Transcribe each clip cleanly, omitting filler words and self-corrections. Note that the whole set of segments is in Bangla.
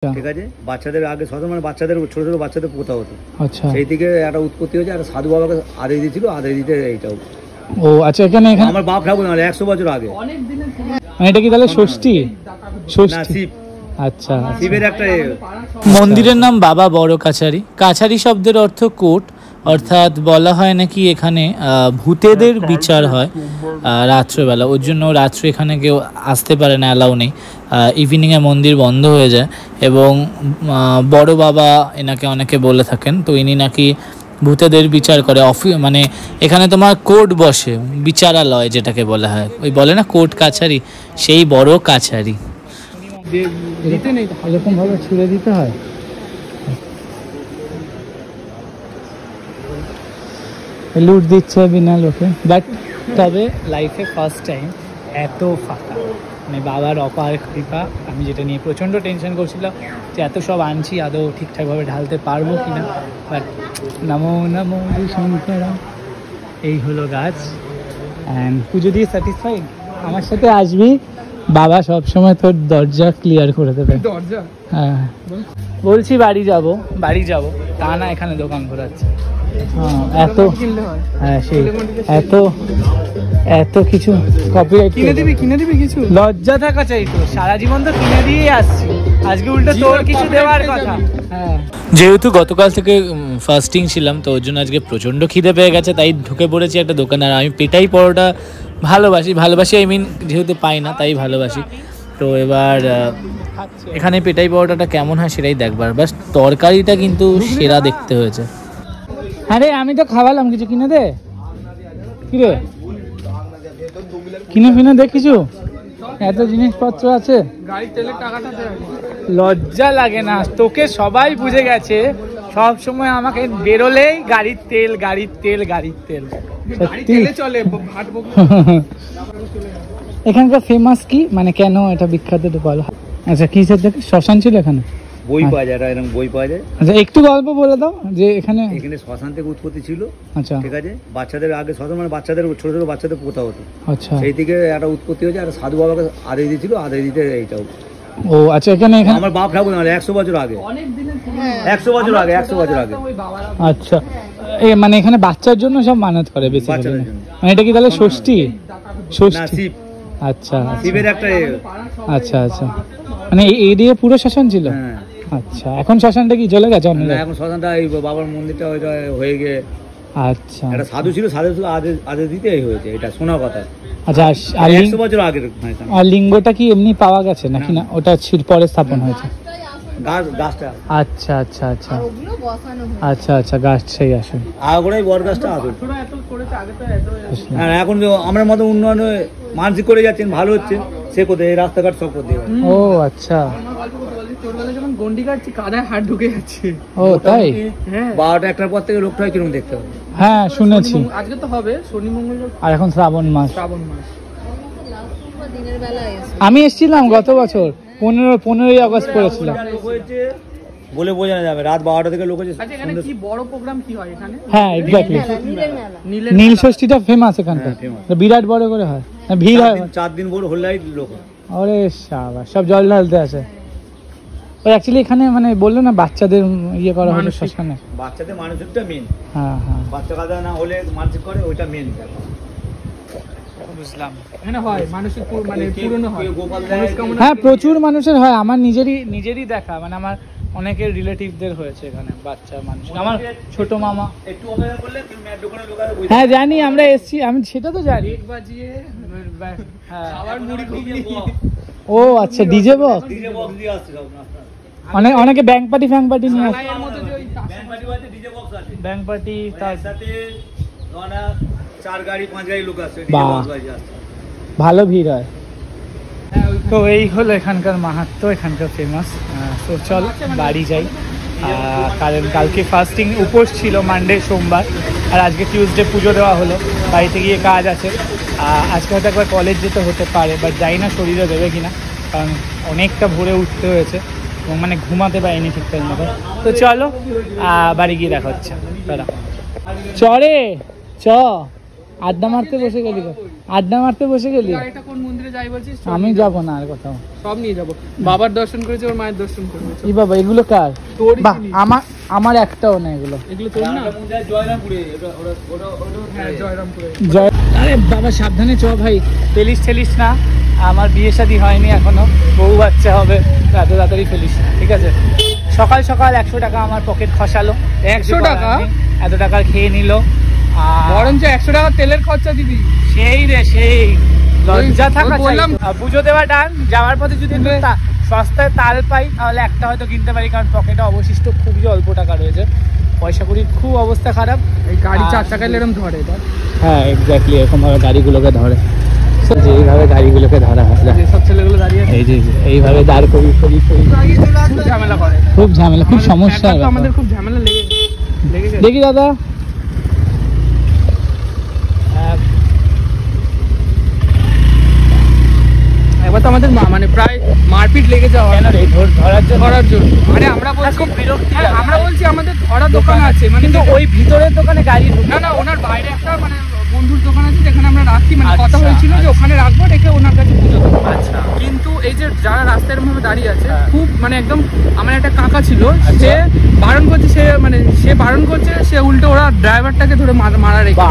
ঠিক আছে, বাচ্চাদের আগে সব মানে বাচ্চাদের ছোট ছোট বাচ্চাদের পোতা হতো। আচ্ছা, সেই থেকে একটা উৎপত্তি হয়েছে। আর সাধু বাবাকে আদেশ দিয়েছিল, আদেশ দিতে এইটাও। ও আচ্ছা, এখানে আমার বাপ ঠাকুর 100 বছর আগে। এটা কি তাহলে ষষ্ঠী? না, শিব। আচ্ছা, শিবের একটা মন্দিরের নাম বাবা বড় কাছারি। কাছারি শব্দের অর্থ কোট, অর্থাৎ বলা হয় নাকি এখানে ভূতেদের বিচার হয় রাত্রেবেলা। ওর জন্য রাত্রে এখানে কেউ আসতে পারে না, অ্যালাউ নেই। ইভিনিংয়ে মন্দির বন্ধ হয়ে যায়। এবং বড় বাবা এনাকে অনেকে বলে থাকেন। তো ইনি নাকি ভূতেদের বিচার করে। মানে এখানে তোমার কোর্ট বসে, বিচারালয় যেটাকে বলা হয়, ওই বলে না কোর্ট কাছারি, সেই বড় কাছারি। এরকম ভাবে ছুড়ে দিতে হয়। লুট দিচ্ছে বিনা লোকে। বাট তবে লাইফে ফার্স্ট টাইম এত ফাঁকা, মানে বাবার অপার কৃপা। আমি যেটা নিয়ে প্রচণ্ড টেনশন করছিলাম যে এত সব আনছি, আদৌ ঠিকঠাকভাবে ঢালতে পারবো কিনা। বাট নমো নমো শঙ্করা, এই হলো গাছ। অ্যান্ড পুজো দিয়ে স্যাটিসফাইড। আমার সাথে আসবি, বাবা সবসময় তোর দরজা ক্লিয়ার করে দেবে। দরজা? হ্যাঁ, বলছি বাড়ি যাব তা না, এখানে দোকান ঘোরাচ্ছে। হ্যাঁ, সেই এত কিছু কপিরাইট কিনে দিবি কিছু। লজ্জা থাকা চাই তো, সারা জীবন তো কিনে দিয়েই আসছি, আজকে উল্টো তোর কিছু দেওয়ার কথা। হ্যাঁ, যেহেতু গতকাল থেকে ফাস্টিং ছিলাম, তো ওর জন্য আজকে প্রচণ্ড খিদে পেয়ে গেছে, তাই ঢুকে পড়েছি একটা দোকানে। আর আমি পেটাই পরোটা ভালোবাসি, আই মিন যেহেতু পাই না তাই ভালোবাসি। তো এবার এখানে পেটাই পরোটাটা কেমন হয় সেটাই দেখবার। বাস তরকারিটা কিন্তু সেরা দেখতে হয়েছে। আরে আমি তো খাওয়ালাম, কিছু কিনে দে। কিরে কিনে ফিনে দে কিছু, এত জিনিসপত্র আছে। লজ্জা লাগে না তোকে? সবাই বুঝে গেছে, সব সময় আমাকে বেরোলেই গাড়ির তেল। সত্যি চলে। এখানকার ফেমাস কি, মানে কেন এটা বিখ্যাত একটু বলো। আচ্ছা, কি শ্মশান ছিল এখানে? বই পাওয়া যায়, এরকম বই পাওয়া যায়। আচ্ছা, একটু গল্প বলে দাও যে এখানে শ্মশান থেকে উৎপত্তি ছিল। আচ্ছা, ঠিক আছে, বাচ্চাদের আগে শ্মশান মানে বাচ্চাদের ছোট ছোট বাচ্চাদের পোতা হতো। আচ্ছা, সেই থেকে একটা উৎপত্তি হয়েছে। আর সাধু বাবাকে আদেশ দিয়েছিল, আদেশ দিতে এইটাও। ও আচ্ছা, এখানে আমার বাপ ঠাকুর 100 বছর আগে। 100 বছর আগে। আচ্ছা, মানে এখানে বাচ্চার জন্য সব মানত করে বেসিক্যালি। মানে এটা কি তাহলে ষষ্ঠী? না, শিব। আচ্ছা, শিবের একটা আচ্ছা, মানে এই দিয়ে পুরো শ্মশান ছিল। হ্যাঁ, আচ্ছা, এখন শ্মশানটা কি চলে গেছে? এখন শ্মশানটা এই বাবার মন্দিরটা ওইটা হয়ে গিয়ে। আচ্ছা, একটা সাধু ছিল, সাধু আদেশ দিতেই হয়েছে, এটা শোনা কথা। আচ্ছা, আর 100 বছর আগের। আর লিঙ্গটা কি এমনি পাওয়া গেছে নাকি না ওটা পরে স্থাপন হয়েছে? গাছটা। আচ্ছা, গাছ সেই আসে। আগাগোড়াই বড় গাছটা আসে। হ্যাঁ, এখন আমরা মতো উন্নয়ন মানসিক করে যাচ্ছেন, ভালো হচ্ছে, সে কোথায় এই রাস্তাঘাট সব করতে। ও আচ্ছা, যখন গন্ডি কাটছি কাদায় হাত ঢুকে যাচ্ছে। ও তাই? 12টা 1টার পর থেকে লোকটা হয় কিরকম দেখতে হবে। হ্যাঁ, শুনেছি। আজকে তো হবে শনি মঙ্গল, আর এখন শ্রাবণ মাস। আমি এসেছিলাম গত বছর 15ই আগস্ট করেছিলাম। বলে বোঝানো যাবে, রাত 12টা থেকে লোক আছে। আচ্ছা, এখানে কি বড় প্রোগ্রাম কি হয় এখানে? হ্যাঁ, এক্স্যাক্টলি। নীল ষষ্ঠীটা ফেমাস এখানকার, বিরাট বড় করে হয়, ভিড় হয় 4 দিন ভোর হল্লাই লোক। আরে শাবাশ, সব জল ঢালতে আসে। ওই অ্যাকচুয়ালি এখানে মানে বললো না বাচ্চাদের ইয়ে করা হলো শ্মশানে। বাচ্চাদের মানসিকটা মেন। হ্যাঁ, বাচ্চা কাদা না হলে মানসিক করে, ওইটা মেন। বুঝলাম, এখানে হয় মানসিক মানে পূরণ হয়। হ্যাঁ, প্রচুর মানুষের হয়। আমার নিজেরই দেখা, মানে আমার অনেকের রিলেটিভদের হয়েছে এখানে বাচ্চা মানুষ। আমার ছোট মামা। হ্যাঁ জানি, আমরা এসছি, আমি সেটা তো জানি। ও আচ্ছা, ডিজে বক্স। অনেকে ব্যাংক পার্টি নিয়ে আসে। ব্যাংক পার্টি তার সাথে 4 গাড়ি 5 গাড়ি লোক আসছে। ভালো ভিড় হয়। তো এই হলো এখানকার মাহাত্ম্য, এখানকার ফেমাস। তো চল বাড়ি যাই, কারণ কালকে ফাস্টিং উপোস ছিল, মানডে সোমবার, আর আজকে টিউসডে পুজো দেওয়া হলো। বাড়িতে গিয়ে কাজ আছে। আজকে হয়তো একবার কলেজ যেতে হতে পারে, বাট জানি না শরীরে দেবে কিনা, কারণ অনেকটা ভোরে উঠতে হয়েছে এবং মানে ঘুমাতে পারিনি ঠিকঠাক মতো। তো চলো বাড়ি গিয়ে দেখা হচ্ছে। চরে চ আড্ডা মারতে বসে গেলি, আড্ডা মারতে বসে গেলি। গাড়িটা কোন মন্দিরে যাই বলছিস? আমি যাব না আর কোথাও, সব নিয়ে যাবো। বাবার দর্শন করেছে, ওর মায়ের দর্শন করবে। কি বাবা এগুলো কার? তোরই বাহ, জিনিস। আমার একটাও না এগুলো। এগুলো তোর না? জয়রামপুরে হ্যাঁ, জয়রামপুরে। জয়, আরে বাবা সাবধানে চ ভাই, ঠেলিস ঠেলিস না, আমার বিয়ে শাদী হয়নি এখনো, বউ বাচ্চা হবে, তো এত তাড়াতাড়ি ফেলিস না, ঠিক আছে? সকাল সকাল 100 টাকা আমার পকেট খসালো। 100 টাকা? এত টাকা খেয়ে নিল। বরঞ্চ 100 টাকা তেলের খরচা দিবি। সেই রে সেই, লজ্জা থাকা ওই বললাম। চাই। পুজো দেওয়া টান, যাওয়ার পথে যদি একটু সস্তায় তাল পাই তাহলে একটা হয়তো কিনতে পারি, কারণ পকেটে অবশিষ্ট খুবই অল্প টাকা রয়েছে, পয়সা করির খুব অবস্থা খারাপ। এই গাড়ি 4 চাকায় এরকম ধরে এটা। হ্যাঁ এক্স্যাক্টলি, এরকম ভাবে গাড়িগুলোকে ধরে, যে এইভাবে গাড়িগুলোকে ধরা হয়, যে সব ছেলেগুলো দাঁড়িয়ে আছে, এই যে এইভাবে দাঁড় করি খুব ঝামেলা করে, খুব ঝামেলা, খুব সমস্যা। একবার তো আমাদের খুব ঝামেলা লেগে গেছে। দেখি দাদা, একবার তো আমাদের মানে প্রায় মারপিট লেগে যাওয়া কেন রে ধরার জন্য? ধরার জন্য। মানে আমরা বলছি, খুব বিরক্তি হ্যাঁ, লাগে। আমরা বলছি আমাদের ধরা দোকান আছে, মানে কিন্তু ওই ভিতরের দোকানে গাড়ি ঢুকে না না, ওনার বাইরে একটা মানে বন্ধুর দোকান আছে যেখানে আমরা রাখি, মানে কথা আচ্ছা, হয়েছিল যে ওখানে রাখবো, রেখে ওনার কাছে পুজো দেবো। আচ্ছা, কিন্তু এই যে যারা রাস্তায় এরকম ভাবে দাঁড়িয়ে আছে, হ্যাঁ। খুব মানে একদম, আমার একটা কাকা ছিল, সে বারণ করছে, সে বারণ করছে, সে উল্টো ওরা ড্রাইভারটাকে ধরে মারা রেখে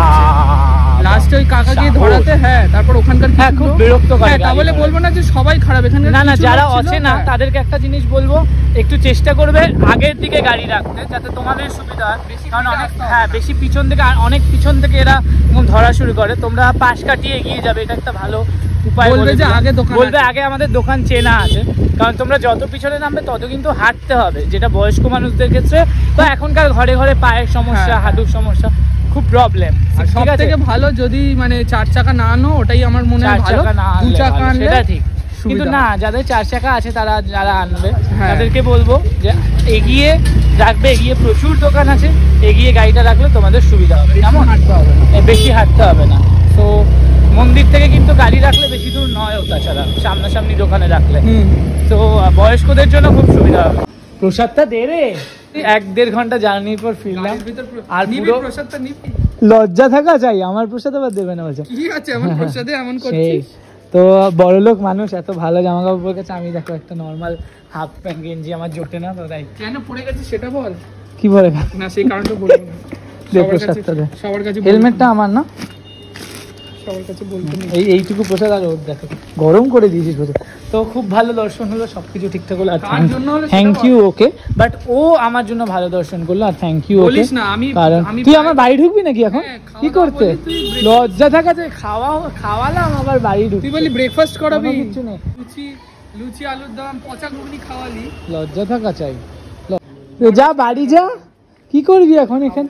লাস্টে ওই কাকা গিয়ে ধরাতে, হ্যাঁ, তারপর ওখানকার হ্যাঁ, খুব বিরক্তকর হ্যাঁ, তা গাড়ি বলে ঘোড়া। বলবো না যে সবাই খারাপ, এখানে না না, যারা অচেনা তাদেরকে একটা জিনিস বলবো, একটু চেষ্টা করবে আগের দিকে গাড়ি রাখতে, যাতে তোমাদের সুবিধা হয়। কারণ অনেক, হ্যাঁ, বেশি পিছন থেকে, অনেক পিছন থেকে এরা ধরা শুরু করে, তোমরা পাশ কাটিয়ে এগিয়ে যাবে, এটা একটা ভালো উপায়। বলবে যে দিলাম। আগে দোকান বলবে আছে। আগে আমাদের দোকান চেনা আছে, কারণ তোমরা যত পিছনে নামবে তত কিন্তু হাঁটতে হবে, যেটা বয়স্ক মানুষদের ক্ষেত্রে বা এখনকার ঘরে ঘরে পায়ের সমস্যা, হ্যাঁ, হাঁটুর সমস্যা, খুব প্রবলেম। আর সব থেকে ভালো যদি মানে 4 চাকা না আনো, ওটাই আমার মনে হয় ভালো। 2 চাকা আনলে সেটা ঠিক, কিন্তু সুবিধা। না, যাদের 4 চাকা আছে যারা আনবে, হ্যাঁ। তাদেরকে বলবো যে এগিয়ে রাখবে, এগিয়ে প্রচুর দোকান আছে, এগিয়ে গাড়িটা রাখলে তোমাদের সুবিধা হবে, কেমন? হাঁটতে হবে না। বেশি হাঁটতে হবে না। তো মন্দির থেকে কিন্তু গাড়ি রাখলে বেশি দূর নয়, তাছাড়া সামনাসামনি দোকানে রাখলে তো বয়স্কদের জন্য খুব সুবিধা হবে। প্রসাদটা দে রে, 1-1.5 ঘন্টা জার্নির পর ফিরলাম, আর পুরো প্রসাদটা নিবি? লজ্জা থাকা চাই, আমার প্রসাদ আবার দেবে না বলছে। কি আছে আমার প্রসাদে এমন সেই করছিস? তো বড়লোক মানুষ, এত ভালো জামা কাপড় পরে গেছে, আমি দেখো একটা নর্মাল হাফ প্যান্ট গেঞ্জি আমার জোটে না, তো তাই। কেন পড়ে গেছিস সেটা বল। কি বলে না, সেই কারণটা বলবো না। দে প্রসাদটা দে। সবার কাছে হেলমেটটা আমার না, সবার কাছে বলতে নেই। এইটুকু প্রসাদ, আর ওর দেখো গরম করে দিয়েছিস প্রসাদ। তো খুব ভালো দর্শন হলো, সবকিছু ঠিকঠাক হলো, আর কার জন্য হলো সেটা থ্যাংক বল। ইউ ওকে, বাট ও আমার জন্য ভালো দর্শন করলো, আর থ্যাংক ইউ ওকে। বলিস না, কারণ তুই আমার বাড়ি ঢুকবি নাকি এখন? হ্যাঁ, খাওয়া কি দাওয়া করতে? বললি তুই breakfast- লজ্জা থাকা যে খাওয়ালাম আবার বাড়ি ঢুকবি? তুই বলি ব্রেকফাস্ট করাবি, কিছু নেই, লুচি আলুর দম, পচা ঘুগনি খাওয়ালি। লজ্জা থাকা চাই। যা বাড়ি যা, কি করবি এখন এখানে?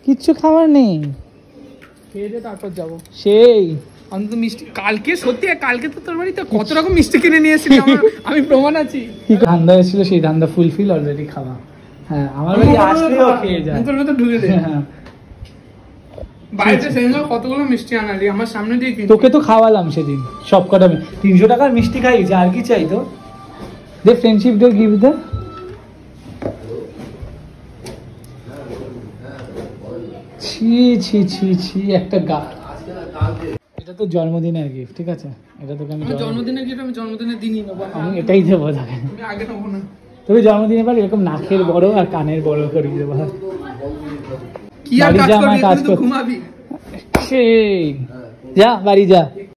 কিচ্ছু খাবার নেই, খেয়ে দে তারপর যাবো। সেই অন্তত মিষ্টি কালকে, সত্যি কালকে তো তোর বাড়িতে কত রকম মিষ্টি কিনে নিয়ে এসেছিস, আমি প্রমাণ আছি। কি ধান্দা এসেছিল, সেই ধান্দা ফুলফিল অলরেডি খাওয়া। হ্যাঁ, আমার বাড়ি আসলেও খেয়ে যায়। মুখের ভেতর ঢুকে দে। হ্যাঁ, বাইরে সেদিন কতগুলো মিষ্টি আনালি আমার সামনে দিয়ে কিনে। তোকে তো খাওয়ালাম সেদিন সব কটা, 300 টাকার মিষ্টি খাইছি, আর কি চাই তো? দে ফ্রেন্ডশিপ ডে গিফট দে। ছি ছি ছি ছি, একটা গা, এটা তো জন্মদিনের গিফট, ঠিক আছে? এটা তোকে আমি জন্মদিনে গিয়ে আমি জন্মদিনের দিনই নেবো, আমি এটাই দেবো তোকে। আমি আগে নেবো না। তবে জন্মদিনের পর এরকম নাকের বড় আর কানের বড় করে দেবো। কি আর বাড়ি কাজ যা, আমার করবি, কাজ তুই তো করতে- ঘুমাবি। সেই যা, বাড়ি যা।